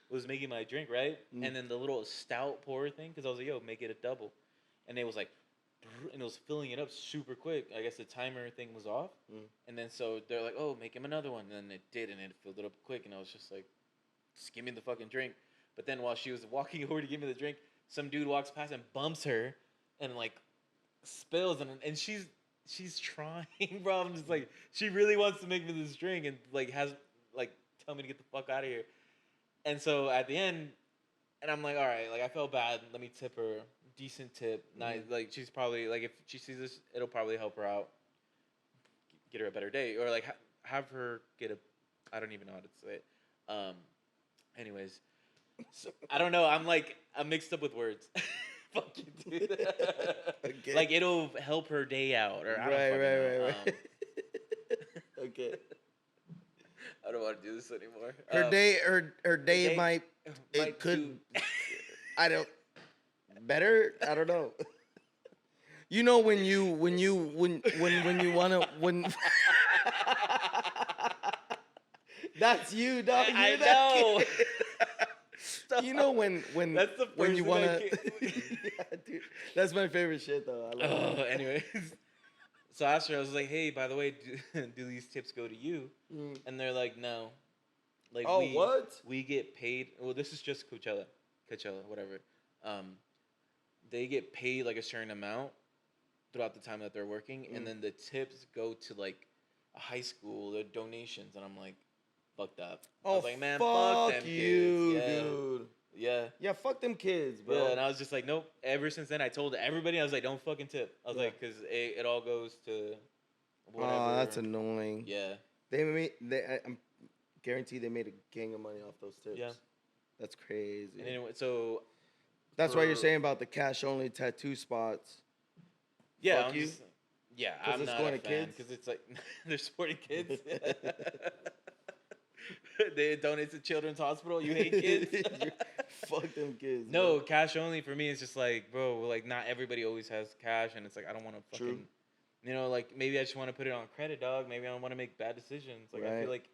was making my drink, right? And then the little stout pour thing, because I was like, yo, make it a double. And it was like, and it was filling it up super quick. I guess the timer thing was off. And then so they're like, oh, make him another one. And then it did, and it filled it up quick. And I was just like, just give me the fucking drink. But then while she was walking over to give me the drink, some dude walks past and bumps her and like spills. And she's trying, bro. I'm just like, she really wants to make me this drink and like has like tell me to get the fuck out of here. And so at the end, and I'm like, all right, like I felt bad. Let me tip her. Decent tip. Nice. Like she's probably like if she sees this, it'll probably help her out. Get her a better day, or like have her get a. I don't even know how to say it. Anyways, so, I don't know. I'm mixed up with words. Fuck you, dude. Okay. Like it'll help her day out, or I don't know. Okay. I don't want to do this anymore. Her day might could. I don't. Better? I don't know. You know when you wanna when. That's you, dog. I know. You know when that's the first when you wanna. Yeah, dude. That's my favorite shit though. I love it. Anyways. So I asked her, I was like, hey, by the way, do these tips go to you? And they're like, no. Like, what? We get paid. Well, this is just Coachella, whatever. They get paid like a certain amount throughout the time that they're working, and then the tips go to like a high school, the donations, and I'm like, fucked up. I was like, man, fuck them you, kids. Yeah. Dude. Yeah. Yeah, fuck them kids, bro. Yeah, and I was just like, nope. Ever since then, I told everybody, I was like, don't fucking tip. I was like, because it all goes to whatever. Oh, that's annoying. Yeah. I'm guaranteed they made a gang of money off those tips. Yeah. That's crazy. And anyway, so. That's why you're saying about the cash only tattoo spots. Yeah. Fuck you. Yeah, I'm not a fan because it's like they're supporting kids. They donate to Children's Hospital. You hate kids. Fuck them kids. No, bro. Cash only for me is just like, bro, like not everybody always has cash, and it's like I don't want to fucking, you know, like maybe I just want to put it on credit, dog. Maybe I don't want to make bad decisions. Like I feel like,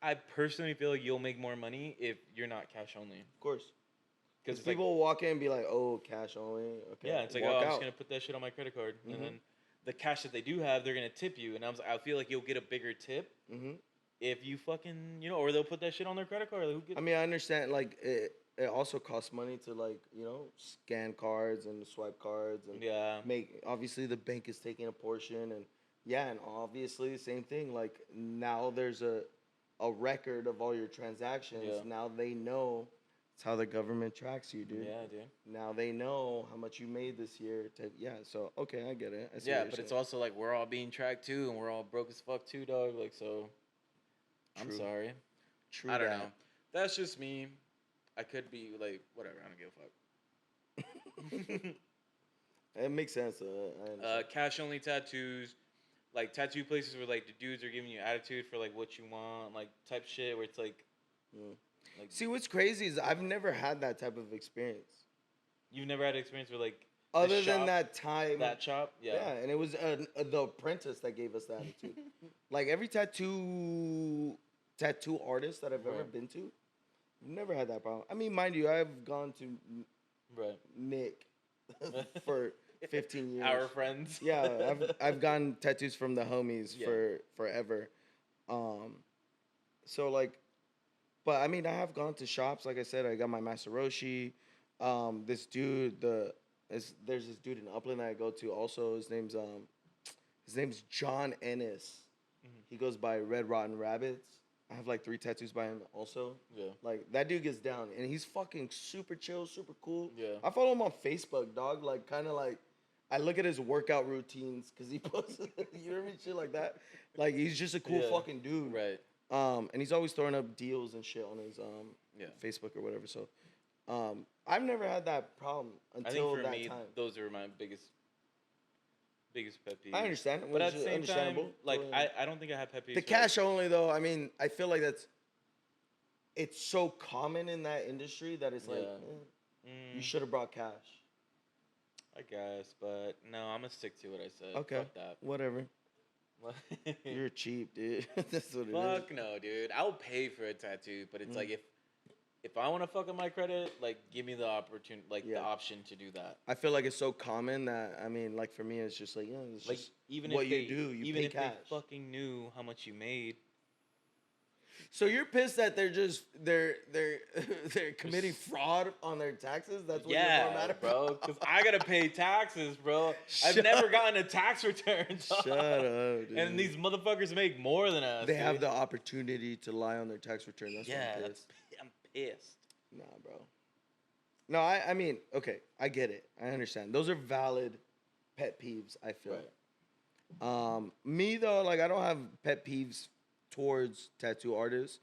I personally feel like you'll make more money if you're not cash only. Of course. Because people will walk in and be like, oh, cash only. Okay. Yeah, it's like, oh, I'm just going to put that shit on my credit card. And then the cash that they do have, they're going to tip you. And I feel like you'll get a bigger tip if you fucking, you know, or they'll put that shit on their credit card. Like, I understand, like, it also costs money to, like, you know, scan cards and swipe cards. And obviously, the bank is taking a portion. And obviously, the same thing. Like, now there's a record of all your transactions. Yeah. Now they know. It's how the government tracks you, dude. Yeah, dude. Now they know how much you made this year. So, okay, I get it. I see but saying. It's also like we're all being tracked too, and we're all broke as fuck too, dog. Like, so, I'm sorry. True. I don't know. That's just me. I could be like, whatever. I don't give a fuck. It makes sense. Cash only tattoos. like tattoo places where like the dudes are giving you attitude for like what you want, like type shit where it's like, like. See, what's crazy is I've never had that type of experience. You've never had an experience where like other than that time that shop, yeah, and it was the apprentice that gave us the attitude. Like every tattoo artist that I've ever been to, never had that problem. I mean, mind you, I've gone to Nick for 15 years. Our friends. Yeah, I've gotten tattoos from the homies for forever. So like, but I mean, I have gone to shops. Like I said, I got my Master Roshi. This dude, there's this dude in Upland that I go to also. His name's John Ennis. Mm-hmm. He goes by Red Rotten Rabbits. I have like 3 tattoos by him also. Yeah. Like that dude gets down and he's fucking super chill, super cool. Yeah. I follow him on Facebook, dog. Like kind of like I look at his workout routines because he posts, you know what I mean, shit like that. Like he's just a cool fucking dude. Right. And he's always throwing up deals and shit on his Facebook or whatever. So, I've never had that problem until that time. I think for me, those are my biggest pet peeves. I understand, but at the same time, like I don't think I have pet peeves. The cash only though. I mean, I feel like it's so common in that industry that it's like you should have brought cash. I guess, but no, I'm gonna stick to what I said. Okay, fuck that. Whatever. You're cheap, dude. That's what it is. Fuck no, dude. I'll pay for a tattoo, but it's like if I want to fuck up my credit, like give me the opportunity, like the option to do that. I feel like it's so common that I mean, like for me, it's just like it's like just even what you do. You even pay if cash. They fucking knew how much you made. So you're pissed that they're committing fraud on their taxes? That's what you're more mad about? Bro. Because I gotta pay taxes, bro. I've never gotten a tax return. Shut up, dude. And these motherfuckers make more than us. They have the opportunity to lie on their tax return. That's why I'm pissed. Nah, bro. No, I mean, okay, I get it. I understand. Those are valid pet peeves, I feel. Right. Me though, like I don't have pet peeves towards tattoo artists,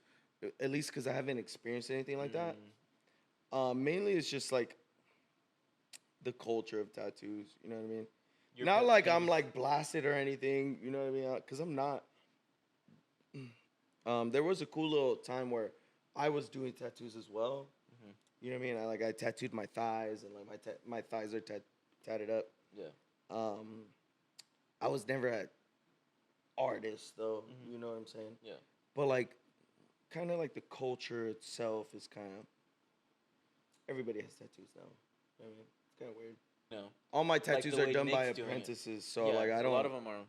at least because I haven't experienced anything like that. Mainly it's just like the culture of tattoos, you know what I mean? Not like I'm like blasted or anything, you know what I mean? Because I'm not. There was a cool little time where I was doing tattoos as well. Mm-hmm. You know what I mean? I tattooed my thighs and like my thighs are tatted up. Yeah. I was never at artist though, you know what I'm saying? Yeah. But like, kind of like the culture itself is kind of. Everybody has tattoos now. You know what I mean? It's kind of weird. No. All my tattoos are done by apprentices, so like I don't. A lot of them are.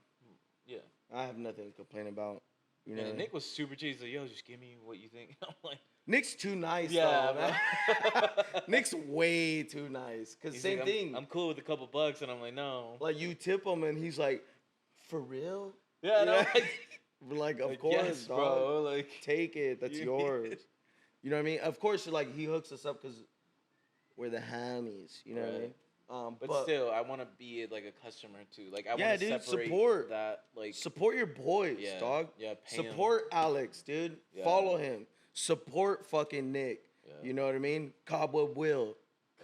Yeah. I have nothing to complain about. You know. Nick was super cheesy. Like, yo, just give me what you think. I'm like. Nick's too nice. Yeah, though, man. Nick's way too nice. Cause same like, thing. I'm cool with a couple bucks, and I'm like, no. Like you tip him, and he's like, for real? Yeah, no. Like of course, yes, dog. Bro. Like, take it. That's yours. You know what I mean? Of course, like he hooks us up because we're the homies. You know what I mean? But still, I want to be like a customer too. Like I want to separate support that. Like support your boys, dog. Yeah, support Alex, dude. Yeah. Follow him. Support fucking Nick. Yeah. You know what I mean? Cobweb Will.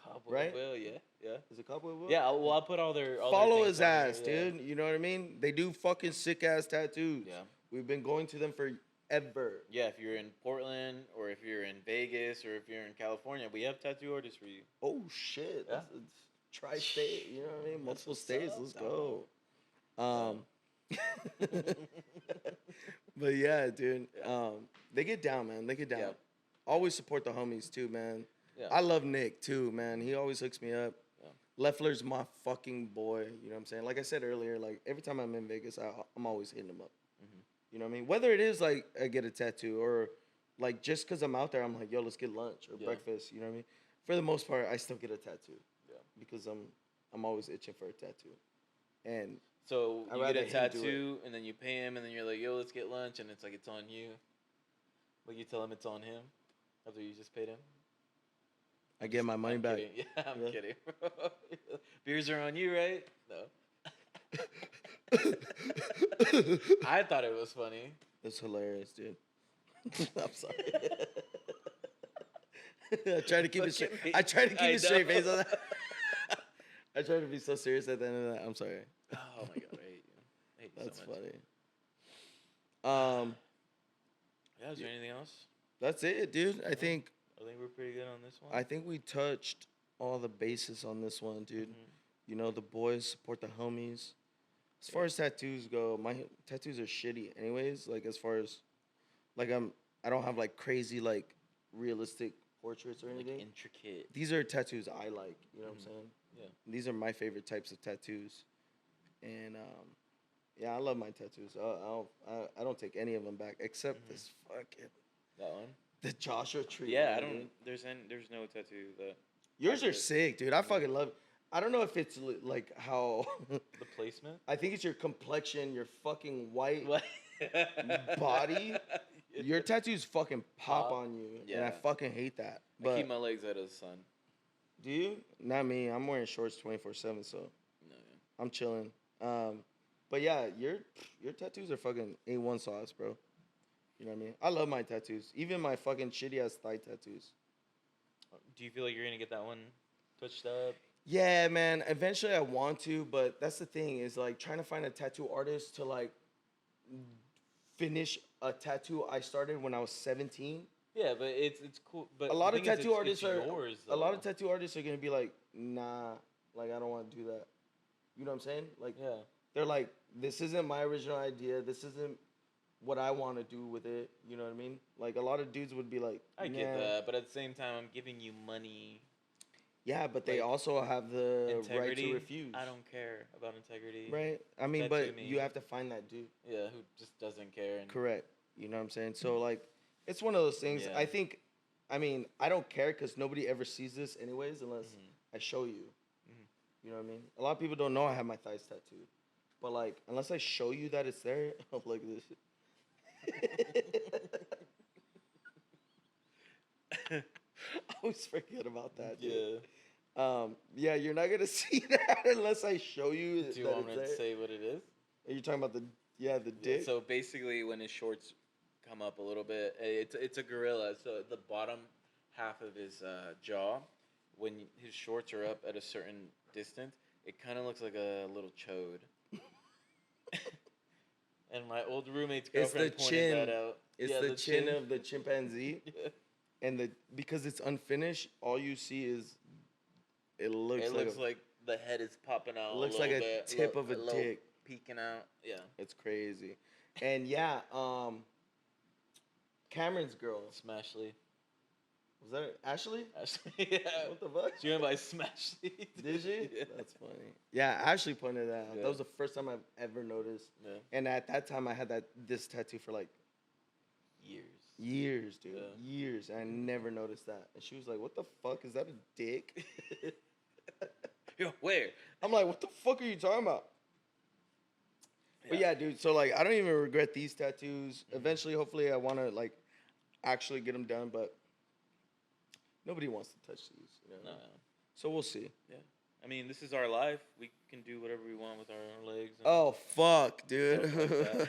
Cobweb Will, yeah. Is it Cobweb Will? Yeah, well, I'll put all their follow his ass, dude. You know what I mean? They do fucking sick ass tattoos. Yeah. We've been going to them forever. Yeah, if you're in Portland or if you're in Vegas or if you're in California, we have tattoo artists for you. Oh shit. Yeah. Tri-state, you know what I mean? Multiple states. Let's go. But yeah, dude. They get down, man. They get down. Yeah. Always support the homies too, man. Yeah. I love Nick too, man. He always hooks me up. Yeah. Leffler's my fucking boy. You know what I'm saying? Like I said earlier, like every time I'm in Vegas, I'm always hitting him up. Mm-hmm. You know what I mean? Whether it is like I get a tattoo or like just because I'm out there, I'm like, yo, let's get lunch or breakfast. You know what I mean? For the most part, I still get a tattoo. Yeah. Because I'm always itching for a tattoo. And so you get a tattoo and then you pay him and then you're like, yo, let's get lunch, and it's like it's on you. Like you tell him it's on him after you just paid him. I get my money back. Kidding. Yeah, I'm kidding. Beers are on you, right? No. I thought it was funny. It's hilarious, dude. I'm sorry. I try to keep it straight. I try to keep a straight face on that. I try to be so serious at the end of that. I'm sorry. Oh my god, I hate you. I hate you That's so much. funny. Yeah, is there anything else? That's it, dude. I think we're pretty good on this one. I think we touched all the bases on this one, dude. You know, the boys support the homies. As far as tattoos go, my tattoos are shitty anyways. Like as far as like I don't have like crazy like realistic portraits or anything. Like intricate. These are tattoos I like, you know what I'm saying? Yeah. These are my favorite types of tattoos. And yeah, I love my tattoos. I don't take any of them back except this fucking That one. the Joshua Tree. Yeah, one, I don't. dude. There's no tattoo that. Yours are sick, dude. I fucking love it. I don't know if it's like how The placement. I think it's your complexion, your fucking white What? body. Your tattoos fucking pop Pop? on you, and I Yeah. fucking hate that. I But keep my legs out of the sun. do you? Not me. I'm wearing shorts 24/7, so No. Yeah. I'm chilling. But yeah, your tattoos are fucking A1 sauce, bro. You know what I mean? I love my tattoos, even my fucking shitty ass thigh tattoos. Do you feel like you're gonna get that one touched up? Yeah, man. Eventually, I want to, but that's the thing is like trying to find a tattoo artist to like finish a tattoo I started when I was 17. Yeah, but it's cool. But A lot the of thing is, tattoo artists it's are yours, a lot of though. tattoo artists are gonna be like, nah, like I don't want to do that. You know what I'm saying? Like, Yeah. they're like, this isn't my original idea. This isn't what I want to do with it. You know what I mean? Like a lot of dudes would be like, I get nah. that, but at the same time, I'm giving you money. Yeah, but they Like, also have the right Integrity. to refuse. I don't care about integrity. Right? I mean, Tattoo but me. you have to find that dude. Yeah, who just doesn't care. And Correct. You know what I'm saying? So like, it's one of those things. Yeah. I think, I mean, I don't care because nobody ever sees this anyways unless I show you. You know what I mean? A lot of people don't know I have my thighs tattooed, but like, unless I show you that it's there, I'm like this. I always forget about that. Dude. Yeah. Yeah, you're not gonna see that unless I show you. Do you that want me it's to there. say what it is? Are you talking about the dick? So basically, when his shorts come up a little bit, it's a gorilla. So the bottom half of his jaw, when his shorts are up at a certain distance, it kind of looks like a little chode. And my old roommate's It's girlfriend the pointed chin. that out. It's Yeah, the chin of the chimpanzee, Yeah. and because it's unfinished, all you see is it looks It like looks like the head is popping out. it looks a like little a bit, tip of a little dick. peeking out. Yeah. It's crazy. And yeah, Cameron's girl. Smashly. Was that Ashley? Ashley, yeah. What the fuck? She went by Smashly. Did she? Yeah. That's funny. Yeah, Ashley pointed that out. Yeah. That was the first time I've ever noticed. Yeah. And at that time, I had this tattoo for like years, dude. Yeah. Years. And I never noticed that. And she was like, "What the fuck? Is that a dick?" Yo, where? I'm like, "What the fuck are you talking about?" But yeah, dude. So like, I don't even regret these tattoos. Eventually, hopefully, I want to like actually get them done, but nobody wants to touch these. You know? No. So we'll see. Yeah. I mean, this is our life. We can do whatever we want with our legs. And Oh fuck, dude. stuff like that.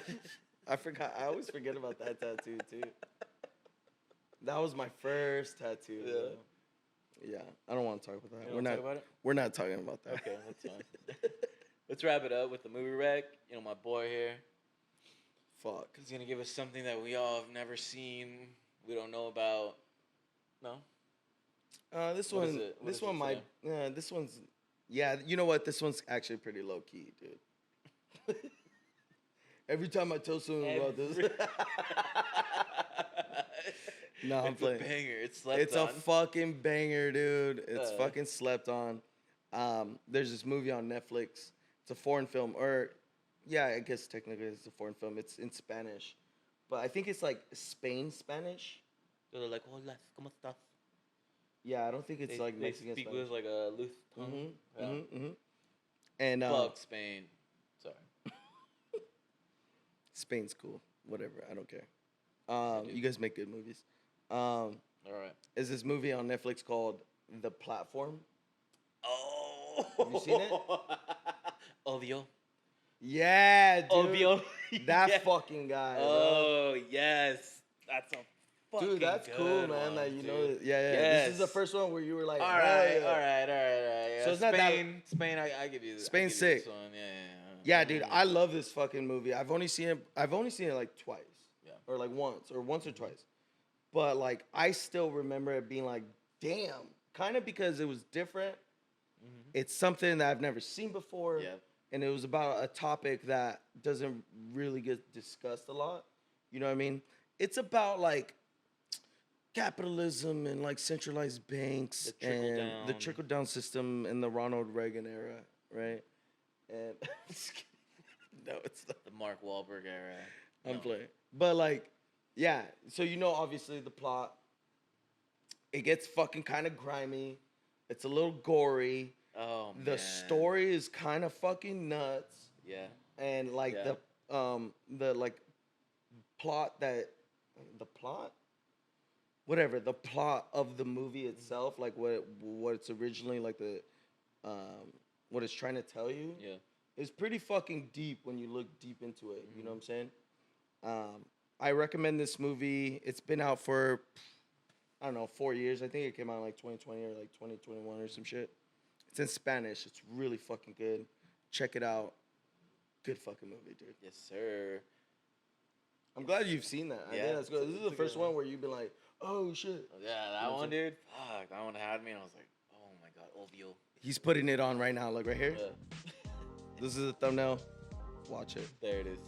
I forgot. I always forget about that tattoo too. That was my first tattoo. Yeah. Though. Yeah. I don't want to talk about that. You We're wanna not. talk about it? We're not talking about that. Okay, that's fine. Let's wrap it up with the movie rec. You know, my boy here. Fuck. He's gonna give us something that we all have never seen. We don't know about. No. This What is one. it? What This is it one might. This one's. Yeah. You know what? This one's actually pretty low key, dude. Every time I tell someone about this. No, I'm It's playing. a banger. It's slept It's on. a fucking banger, dude. It's Uh. fucking slept on. There's this movie on Netflix. It's a foreign film, or yeah, I guess technically it's a foreign film. It's in Spanish, but I think it's like Spain Spanish. They're like, hola, ¿cómo estás? Yeah, I don't think it's like they Mexican speak Spanish. with like a loose tongue. And Fuck Spain. Sorry. Spain's cool. Whatever, I don't care. do. You guys make good movies. All right. Is this movie on Netflix called The Platform? Oh. Have you seen it? Obvio. Yeah, dude. Obvio. That Yeah. fucking guy. Bro. Oh, yes. That's a fucking Dude, that's good cool, man. one, Like you dude. know, yeah. Yes. This is the first one where you were like, All hell right, yeah. all right. Yeah. So it's not that- Spain, I give you this. Spain's I give you sick. this one. Yeah. Yeah, dude, I love this fucking movie. I've only seen it like twice. Yeah. Or like once or twice. But like I still remember it being like, damn, kind of because it was different. It's something that I've never seen before. Yeah. And it was about a topic that doesn't really get discussed a lot. You know what I mean? It's about like capitalism and like centralized banks and the trickle down system in the Ronald Reagan era, right? And no, it's not. The Mark Wahlberg era. I'm playing. But like, yeah. So you know, obviously the plot. It gets fucking kind of grimy. It's a little gory. Oh man. The story is kind of fucking nuts. Yeah. And like the like plot whatever the plot of the movie itself, like what it's originally like what it's trying to tell you. Yeah. Is pretty fucking deep when you look deep into it. You know what I'm saying? I recommend this movie. It's been out for, I don't know, 4 years. I think it came out in like 2020 or like 2021 or some shit. It's in Spanish. It's really fucking good. Check it out. Good fucking movie, dude. Yes, sir. I'm glad you've seen that. I think that's good. This is the first one where you've been like, oh shit. Yeah, that one, dude. Fuck, that one had me, and I was like, oh my god, Ovio. He's putting it on right now, like right here. Yeah. This is the thumbnail. Watch it. There it is.